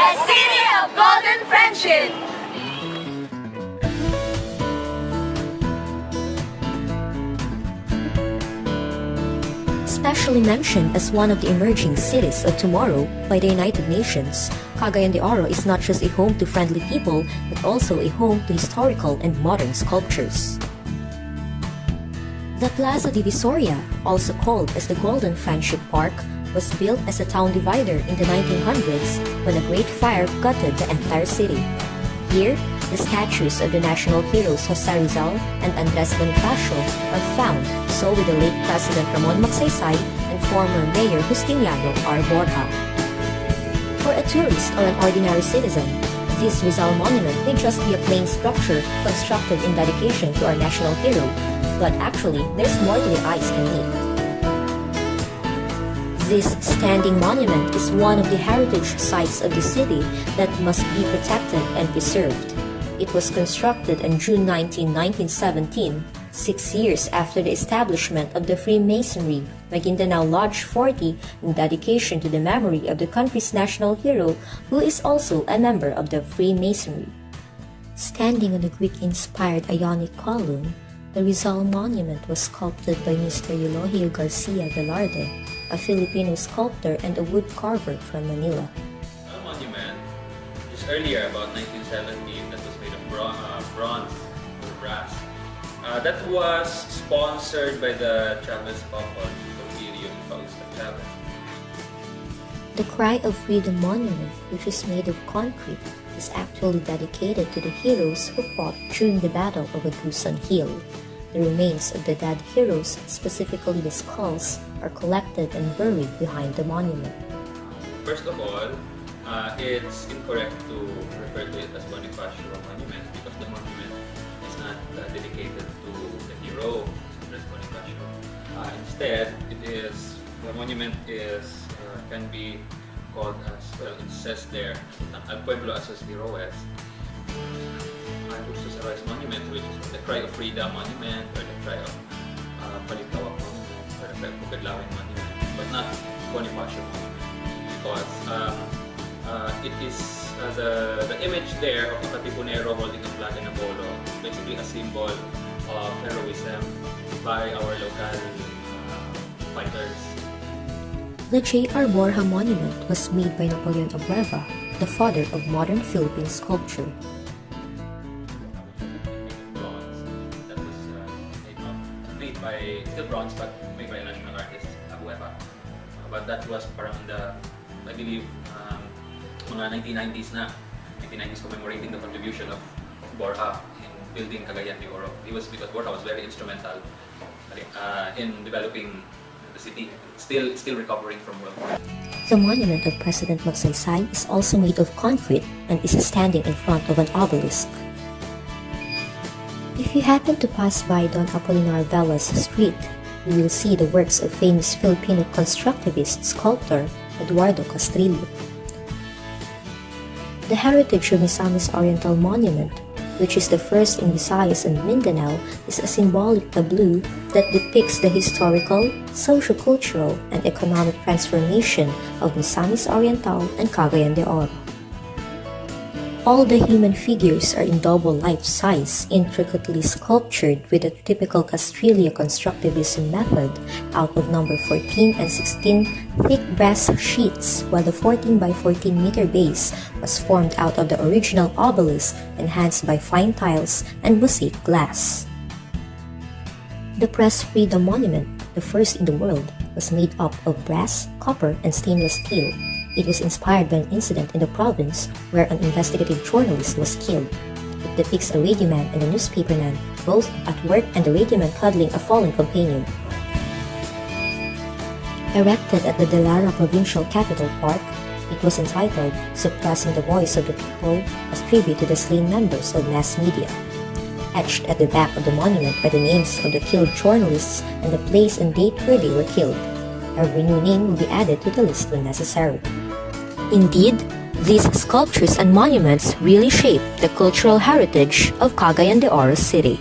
The City of Golden Friendship! Specially mentioned as one of the emerging cities of tomorrow by the United Nations, Cagayan de Oro is not just a home to friendly people, but also a home to historical and modern sculptures. The Plaza Divisoria, also called as the Golden Friendship Park, was built as a town divider in the 1900s when a great fire gutted the entire city. Here, the statues of the national heroes Jose Rizal and Andres Bonifacio are found, so with the late President Ramon Magsaysay and former Mayor Justiniano R. Borja. For a tourist or an ordinary citizen, this Rizal monument may just be a plain structure constructed in dedication to our national hero, but actually, there's more to the eyes can meet. This standing monument is one of the heritage sites of the city that must be protected and preserved. It was constructed on June 19, 1917, 6 years after the establishment of the Freemasonry, Maguindanao Lodge 40, in dedication to the memory of the country's national hero, who is also a member of the Freemasonry. Standing on a Greek-inspired Ionic column, the Rizal monument was sculpted by Mr. Eulogio Garcia Velarde, a Filipino sculptor and a wood carver from Manila. The monument is earlier, about 1917, that was made of bronze or brass. That was sponsored by the Chavez couple, Porfirio and Fausta Chavez. The Cry of Freedom monument, which is made of concrete, is actually dedicated to the heroes who fought during the Battle of Agusan Hill. The remains of the dead heroes, specifically the skulls, are collected and buried behind the monument. First of all, it's incorrect to refer to it as Bonifacio Monument because the monument is not dedicated to the hero, Andres Bonifacio. Instead, the monument can be called as, well, it says there, Al Pueblo a sus Heroes. Sus Heroes Monument, which is the Cry of Freedom Monument, or the Cry of Palitawak Monument, or the Cry of Pugadlawin Monument, but not Bonifacio Monument, because it is the image there of a Katipunero holding a flag and a polo, basically a symbol of heroism by our local fighters. The J.R. Borja monument was made by Napoleon Abueva, the father of modern Philippine sculpture. Still bronze, but made by a national artist, Abueva. But that was parang I believe, mga 1990s na. 1990s commemorating the contribution of Borja in building Cagayan de Oro. It was because Borja was very instrumental in developing the city, still recovering from World War. The monument of President Magsaysay is also made of concrete and is standing in front of an obelisk. If you happen to pass by Don Apolinar Velas Street, you will see the works of famous Filipino constructivist sculptor Eduardo Castrillo. The heritage of Misamis Oriental Monument, which is the first in Visayas and Mindanao, is a symbolic tableau that depicts the historical, socio-cultural, and economic transformation of Misamis Oriental and Cagayan de Oro. All the human figures are in double life-size, intricately sculptured with a typical Castrillo constructivism method out of number 14 and 16 thick brass sheets, while the 14 by 14 meter base was formed out of the original obelisk enhanced by fine tiles and mosaic glass. The Press Freedom Monument, the first in the world, was made up of brass, copper, and stainless steel. It was inspired by an incident in the province where an investigative journalist was killed. It depicts a radio man and a newspaperman, both at work and the radio man cuddling a fallen companion. Erected at the Delara Provincial Capital Park, it was entitled Suppressing the Voice of the People as tribute to the slain members of mass media. Etched at the back of the monument are the names of the killed journalists and the place and date where they were killed. Every new name will be added to the list when necessary. Indeed, these sculptures and monuments really shape the cultural heritage of Cagayan de Oro City.